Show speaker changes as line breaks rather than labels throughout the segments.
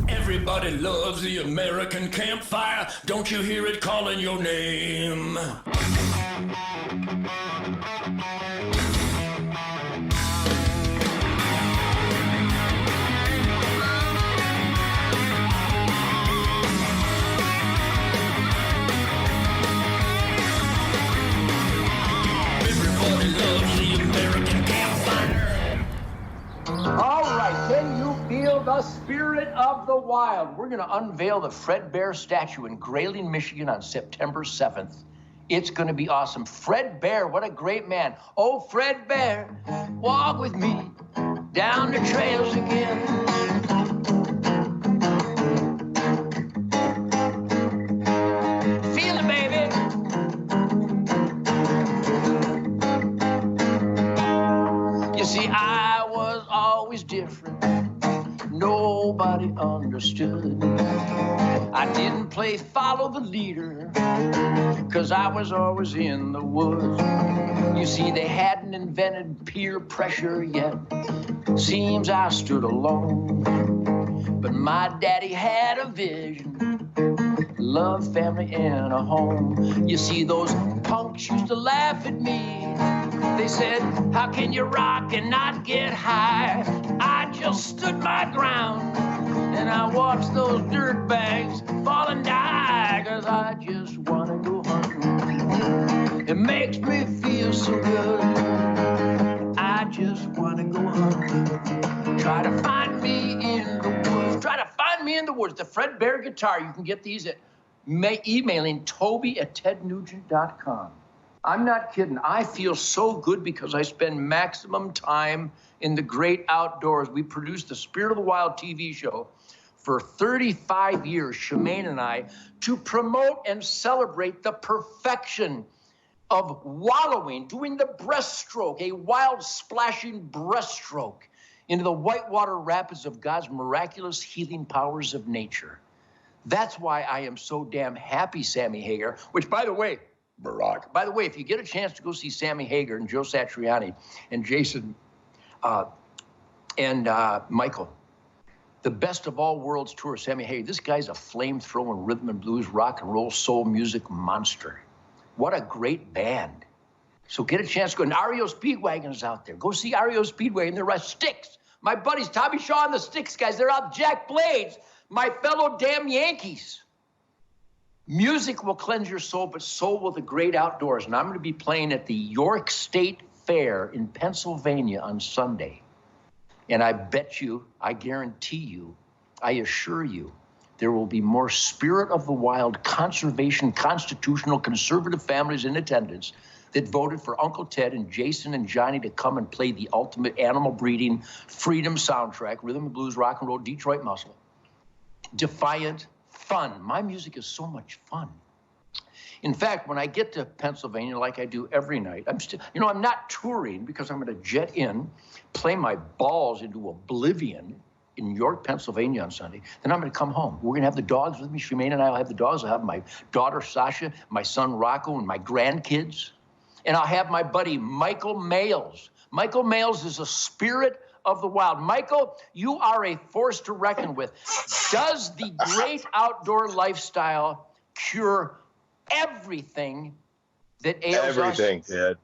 Everybody loves the American campfire. Don't you hear it calling your name? Everybody loves the American campfire.
All right, can you feel the spirit of the wild? We're going to unveil the Fred Bear statue in Grayling, Michigan on September 7th. It's going to be awesome. Fred Bear, what a great man. Oh, Fred Bear, walk with me down the trails again. Feel it, baby. You see, I was always different. Nobody understood. I didn't play follow the leader, 'cause I was always in the woods. You see, they hadn't invented peer pressure yet. Seems I stood alone. But my daddy had a vision. Love, family, and a home. You see, those punks used to laugh at me. They said, how can you rock and not get high? I just stood my ground, and I watched those dirtbags fall and die, 'cause I just want to go hunting. It makes me feel so good. I just want to go hunting. Try to find me in the woods. Try to find me in the woods. The Fred Bear guitar. You can get these at emailing toby@tednugent.com. I'm not kidding. I feel so good because I spend maximum time in the great outdoors. We produced the Spirit of the Wild TV show for 35 years, Shemaine and I, to promote and celebrate the perfection of wallowing, doing the breaststroke, a wild splashing breaststroke into the whitewater rapids of God's miraculous healing powers of nature. That's why I am so damn happy, Sammy Hagar, which, by the way, Barack. By the way, if you get a chance to go see Sammy Hagar and Joe Satriani and Jason and Michael, the Best of All Worlds tour, Sammy Hagar, this guy's a flame-throwing rhythm and blues, rock and roll, soul music monster. What a great band. So get a chance to go. And REO Speedwagon is out there. Go see REO Speedwagon. They're Sticks. My buddies, Tommy Shaw and the Sticks guys, they're out. Jack Blades, my fellow damn Yankees. Music will cleanse your soul, but so will the great outdoors. And I'm going to be playing at the York State Fair in Pennsylvania on Sunday. And I bet you, I guarantee you, I assure you, there will be more spirit of the wild, conservation, constitutional, conservative families in attendance that voted for Uncle Ted and Jason and Johnny to come and play the ultimate animal breeding freedom soundtrack, rhythm and blues, rock and roll, Detroit muscle. Defiant, fun. My music is so much fun. In fact, when I get to Pennsylvania, like I do every night, I'm not touring because I'm going to jet in, play my balls into oblivion in York, Pennsylvania on Sunday. Then I'm going to come home. We're going to have the dogs with me. Shemaine and I will have the dogs. I'll have my daughter, Sasha, my son, Rocco, and my grandkids. And I'll have my buddy, Michael Males. Michael Males is a spirit of the wild. Michael, you are a force to reckon with. Does the great outdoor lifestyle cure everything that ails us?
Everything, Ted.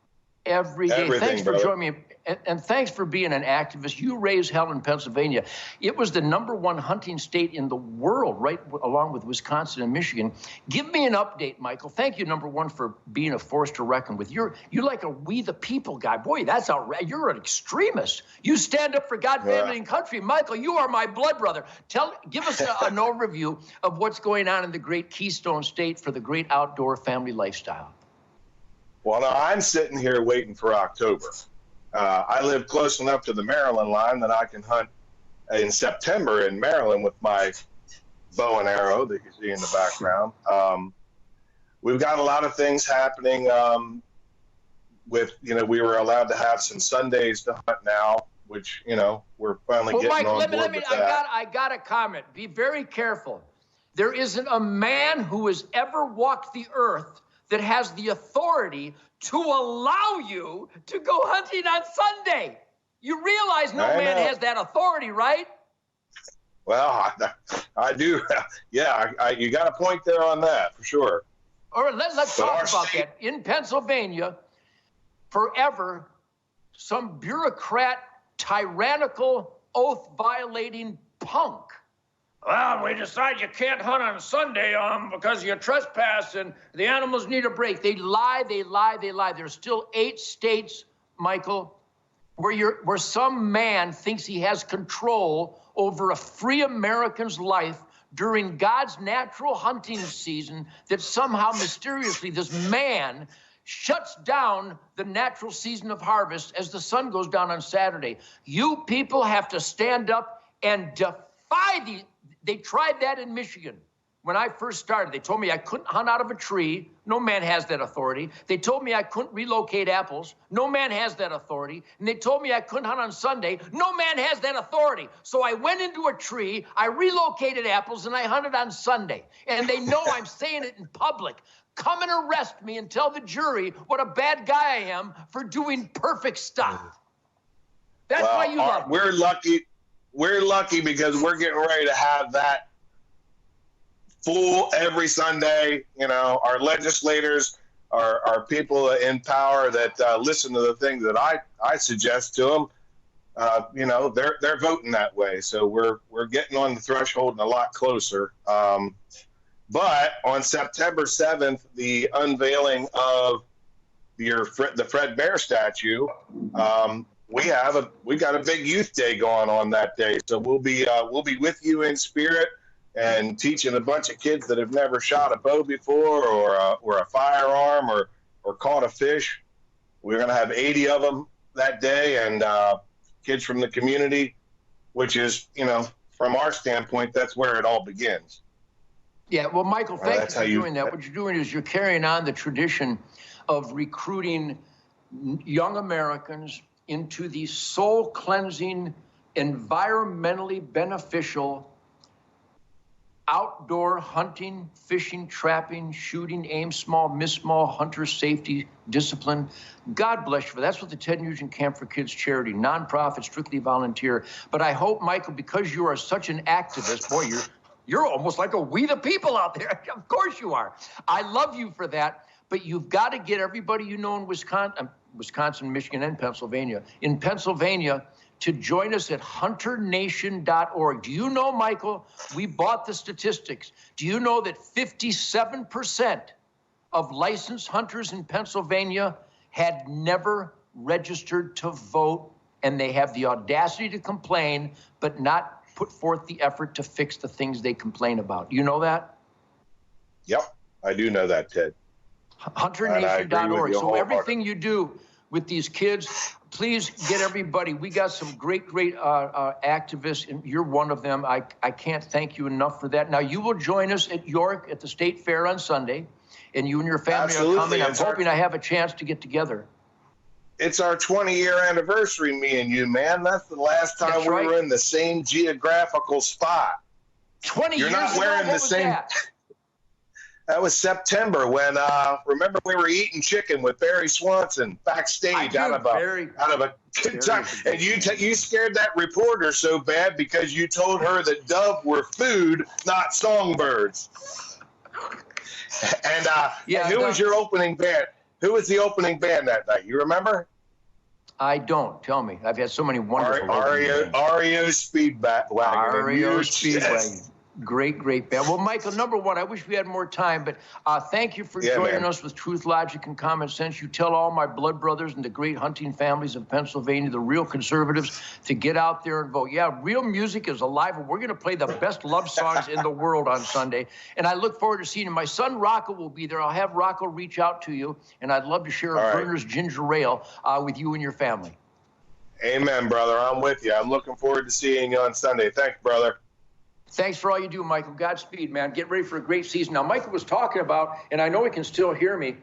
Every day.
Everything,
Thanks for
brother.
joining me. And thanks for being an activist. You raised hell in Pennsylvania. It was the #1 hunting state in the world, right along with Wisconsin and Michigan. Give me an update, Michael. Thank you, #1, for being a force to reckon with. You're like a we the people guy. Boy, that's outrageous. You're an extremist. You stand up for God, family, and country. Michael, you are my blood brother. Give us an overview of what's going on in the great Keystone State for the great outdoor family lifestyle.
Well, now I'm sitting here waiting for October. I live close enough to the Maryland line that I can hunt in September in Maryland with my bow and arrow that you see in the background. We've got a lot of things happening with, we were allowed to have some Sundays to hunt now, which, we're finally getting
Mike,
on board with that.
I got a comment. Be very careful. There isn't a man who has ever walked the earth that has the authority to allow you to go hunting on Sunday. You realize no man has that authority, right?
Well, I do. Yeah, you got a point there on that for sure.
All right, let's
But
talk
our
about
state-
that. In Pennsylvania, forever, some bureaucrat, tyrannical, oath-violating punk. Well, we decide you can't hunt on Sunday because you trespass and the animals need a break. They lie, they lie, they lie. There's still 8 states, Michael, where some man thinks he has control over a free American's life during God's natural hunting season, that somehow mysteriously this man shuts down the natural season of harvest as the sun goes down on Saturday. You people have to stand up and defy these. They tried that in Michigan. When I first started, they told me I couldn't hunt out of a tree. No man has that authority. They told me I couldn't relocate apples. No man has that authority. And they told me I couldn't hunt on Sunday. No man has that authority. So I went into a tree, I relocated apples, and I hunted on Sunday. And they know I'm saying it in public. Come and arrest me and tell the jury what a bad guy I am for doing perfect stuff. That's why you love me.
We're lucky. We're lucky because we're getting ready to have that full every Sunday. You know, our legislators are people in power that listen to the things that I suggest to them. You know, they're voting that way. So we're getting on the threshold and a lot closer. But on September 7th, the unveiling of the Fred Bear statue, we got a big youth day going on that day. So we'll be with you in spirit and teaching a bunch of kids that have never shot a bow before or a firearm or caught a fish. We're going to have 80 of them that day, and kids from the community, which is, you know, from our standpoint, that's where it all begins.
Yeah, well, Michael, thank you for doing that. What you're doing is you're carrying on the tradition of recruiting young Americans into the soul-cleansing, environmentally beneficial outdoor hunting, fishing, trapping, shooting, aim small, miss small, hunter safety discipline. God bless you for that. That's what the Ted Nugent Camp for Kids charity, nonprofit, strictly volunteer. But I hope, Michael, because you are such an activist, boy, you're almost like a we the people out there. Of course you are. I love you for that. But you've got to get everybody you know in Wisconsin, Michigan, and Pennsylvania. In Pennsylvania, to join us at hunternation.org. Do you know, Michael, we bought the statistics. Do you know that 57% of licensed hunters in Pennsylvania had never registered to vote, and they have the audacity to complain, but not put forth the effort to fix the things they complain about? You know that?
Yep, I do know that, Ted.
Hunternation.org. So everything you do with these kids, please get everybody. We got some great activists, and you're one of them. I can't thank you enough for that. Now, you will join us at York at the State Fair on Sunday, and you and your family are coming. I'm hoping I have a chance to get together.
It's our 20-year anniversary, me and you, man. That's the last time we were in the same geographical spot.
20 years ago?
You're not wearing the same. That was September when, remember, we were eating chicken with Barry Swanson backstage out of a Kentucky. And you scared that reporter so bad because you told her that dove were food, not songbirds. And who was your opening band? Who was the opening band that night? You remember?
I don't. Tell me. I've had so many wonderful
REO Speedwagon.
REO Speedwagon. Great band. Well, Michael, number one, I wish we had more time, but thank you for joining us with Truth, Logic, and Common Sense. You tell all my blood brothers and the great hunting families of Pennsylvania, the real conservatives, to get out there and vote. Yeah, real music is alive, and we're going to play the best love songs in the world on Sunday. And I look forward to seeing you. My son Rocco will be there. I'll have Rocco reach out to you, and I'd love to share a Verner's Ginger Ale with you and your family.
Amen, brother. I'm with you. I'm looking forward to seeing you on Sunday. Thanks, brother.
Thanks for all you do, Michael. Godspeed, man. Get ready for a great season. Now, Michael was talking about, and I know he can still hear me,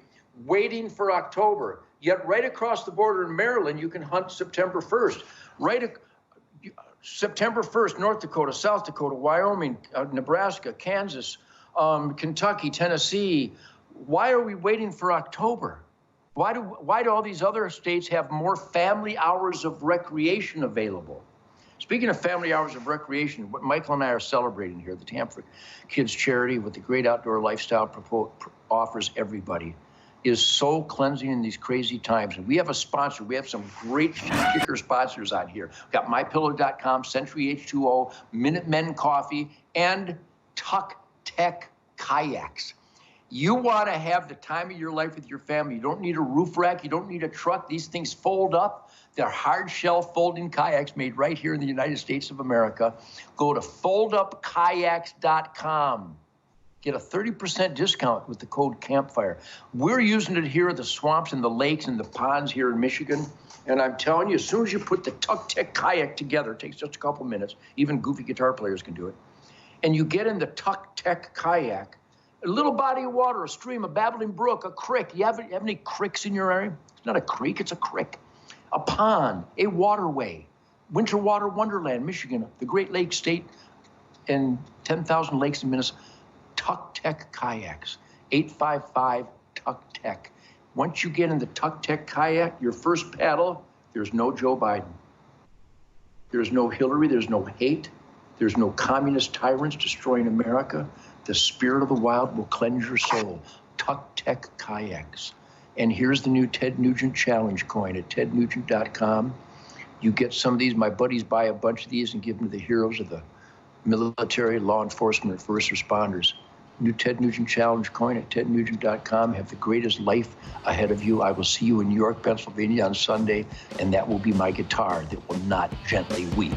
waiting for October. Yet right across the border in Maryland, you can hunt September 1st. September 1st, North Dakota, South Dakota, Wyoming, Nebraska, Kansas, Kentucky, Tennessee. Why are we waiting for October? Why do all these other states have more family hours of recreation available? Speaking of family hours of recreation, what Michael and I are celebrating here, the Tampa for Kids charity with the great outdoor lifestyle offers everybody, is soul cleansing in these crazy times. And we have a sponsor. We have some great kicker sponsors on here. We've got MyPillow.com, Century H2O, Minutemen Coffee, and Tuck Tech Kayaks. You want to have the time of your life with your family. You don't need a roof rack. You don't need a truck. These things fold up. They're hard shell folding kayaks made right here in the United States of America. Go to foldupkayaks.com. Get a 30% discount with the code CAMPFIRE. We're using it here at the swamps and the lakes and the ponds here in Michigan. And I'm telling you, as soon as you put the Tuck Tech kayak together, it takes just a couple minutes. Even goofy guitar players can do it. And you get in the Tuck Tech kayak, a little body of water, a stream, a babbling brook, a creek. You have any creeks in your area? It's not a creek, it's a creek. A pond, a waterway, winter water wonderland, Michigan, the Great Lakes State, and 10,000 lakes in Minnesota. Tuck Tech Kayaks, 855-TUCK-TECH. Once you get in the Tuck Tech kayak, your first paddle, there's no Joe Biden. There's no Hillary, there's no hate, there's no communist tyrants destroying America. The spirit of the wild will cleanse your soul. Tuck Tech Kayaks. And here's the new Ted Nugent Challenge coin at tednugent.com. You get some of these. My buddies buy a bunch of these and give them to the heroes of the military, law enforcement, first responders. New Ted Nugent Challenge coin at tednugent.com. Have the greatest life ahead of you. I will see you in New York, Pennsylvania on Sunday, and that will be my guitar that will not gently weep.